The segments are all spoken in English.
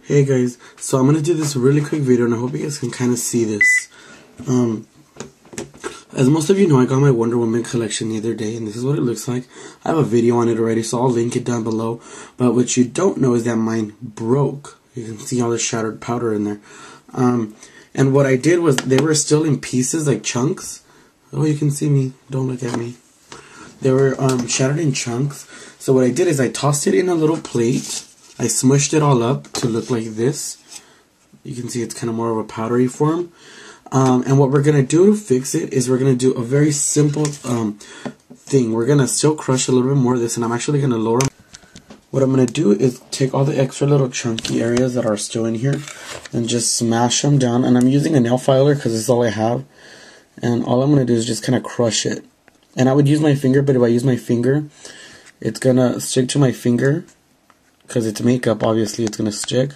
Hey guys, so I'm gonna do this really quick video and I hope you guys can kind of see this. As most of you know, I got my Wonder Woman collection the other day and this is what it looks like. I have a video on it already, so I'll link it down below. But what you don't know is that mine broke. You can see all the shattered powder in there. And what I did was, they were still in pieces, like chunks. Oh, you can see me. Don't look at me. They were shattered in chunks. So what I did is I tossed it in a little plate. I smushed it all up to look like this. You can see it's kind of more of a powdery form. And what we're going to do to fix it is we're going to do a very simple thing. We're going to still crush a little bit more of this, and I'm actually going to lower them. What I'm going to do is take all the extra little chunky areas that are still in here and just smash them down. And I'm using a nail filer because this is all I have. And all I'm going to do is just kind of crush it. And I would use my finger, but if I use my finger, it's going to stick to my finger. Because it's makeup, obviously it's going to stick.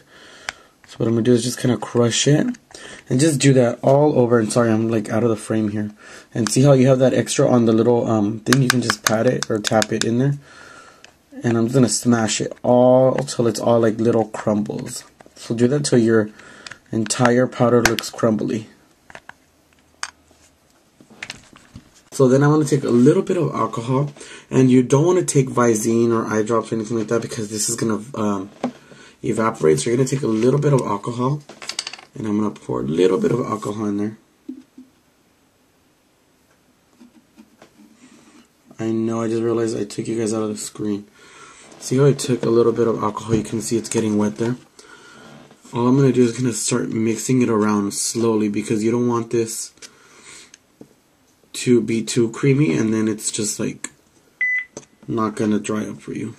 So what I'm going to do is just kind of crush it. And just do that all over. And sorry, I'm like out of the frame here. And see how you have that extra on the little thing? You can just pat it or tap it in there. And I'm just going to smash it all till it's all like little crumbles. So do that till your entire powder looks crumbly. So then I want to take a little bit of alcohol, and you don't want to take Visine or eye drops or anything like that because this is going to evaporate. So you're going to take a little bit of alcohol, and I'm going to pour a little bit of alcohol in there. I know, I just realized I took you guys out of the screen. See how I took a little bit of alcohol? You can see it's getting wet there. All I'm going to do is going to start mixing it around slowly because you don't want this to be too creamy and then it's just like not gonna dry up for you.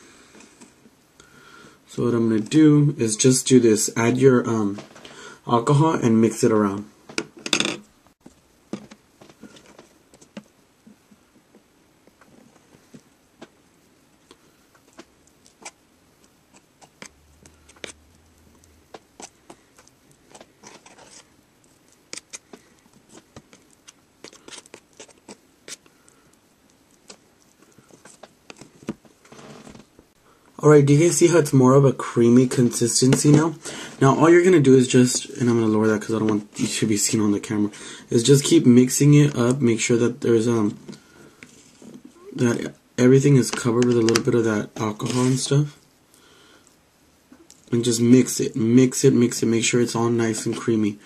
So what I'm gonna do is just do this. Add your alcohol and mix it around. Alright, do you guys see how it's more of a creamy consistency now? Now all you're going to do is just, and I'm going to lower that because I don't want you to be seen on the camera, is just keep mixing it up. Make sure that there's, that everything is covered with a little bit of that alcohol and stuff. And just mix it, make sure it's all nice and creamy.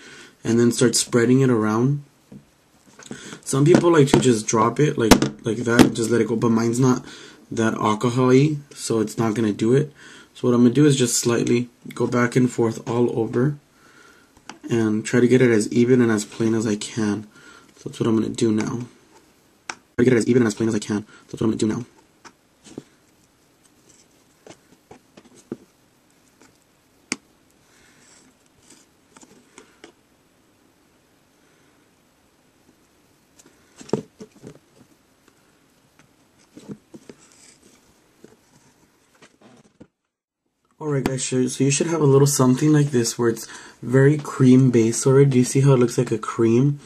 And then start spreading it around. Some people like to just drop it like that, just let it go, but mine's not that alcohol-y, so it's not going to do it. So what I'm going to do is just slightly go back and forth all over and try to get it as even and as plain as I can. So that's what I'm going to do now. Try to get it as even and as plain as I can. So that's what I'm going to do now. Alright guys, so you should have a little something like this where it's very cream based already. Do you see how it looks like a cream?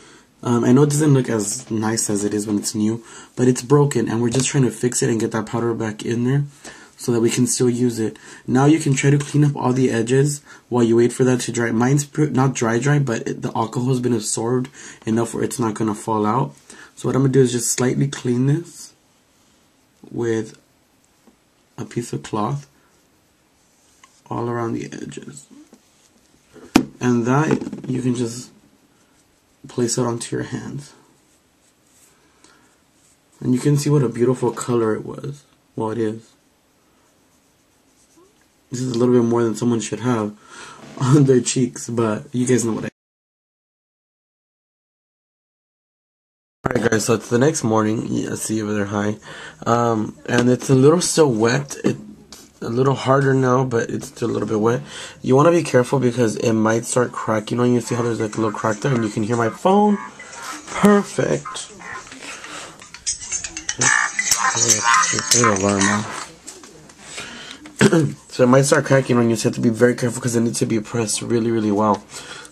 I know it doesn't look as nice as it is when it's new, but it's broken and we're just trying to fix it and get that powder back in there so that we can still use it. Now you can try to clean up all the edges while you wait for that to dry. Mine's not dry, but the alcohol has been absorbed enough where it's not going to fall out. So what I'm going to do is just slightly clean this with a piece of cloth all around the edges, and that you can just place it onto your hands, and you can see what a beautiful color it was. Well, it is. This is a little bit more than someone should have on their cheeks, but you guys know what Alright guys, so it's the next morning. Yeah, see you over there, hi. And it's a little still wet. A little harder now, but it's still a little bit wet. You want to be careful because it might start cracking on you. See how there's like a little crack there, and you can hear my phone. Perfect. So it might start cracking on you, so you have to be very careful because it needs to be pressed really, really well.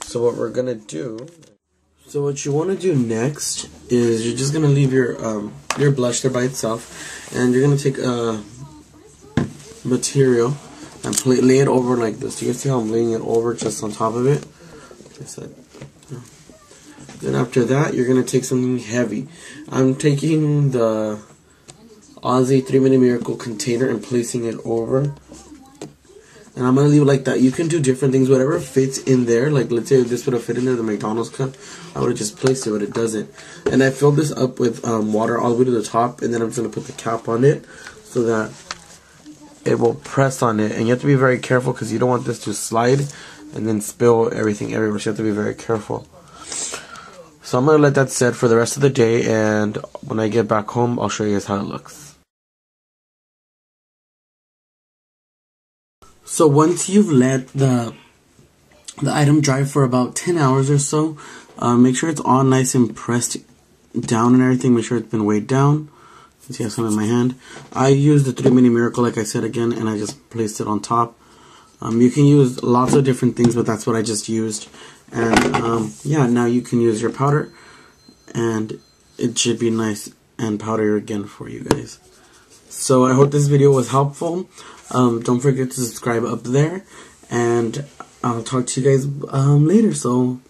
So what we're gonna do. So what you want to do next is you're just gonna leave your blush there by itself, and you're gonna take a material and lay it over like this. You can see how I'm laying it over just on top of it. Then after that, you're going to take something heavy. I'm taking the Aussie 3-Minute Miracle container and placing it over. And I'm going to leave it like that. You can do different things, whatever fits in there. Like, let's say if this would have fit in there, the McDonald's cup, I would have just placed it, but it doesn't. And I filled this up with water all the way to the top, and then I'm just going to put the cap on it so that it will press on it. And you have to be very careful because you don't want this to slide and then spill everything everywhere. So you have to be very careful. So I'm going to let that set for the rest of the day, and when I get back home, I'll show you guys how it looks. So once you've let the item dry for about 10 hours or so, make sure it's all nice and pressed down and everything. Make sure it's been weighed down. You can see I have some in my hand. I used the 3-Minute Miracle, like I said again, and I just placed it on top. You can use lots of different things, but that's what I just used. And yeah, now you can use your powder, and it should be nice and powdery again for you guys. So I hope this video was helpful. Don't forget to subscribe up there, and I'll talk to you guys later. So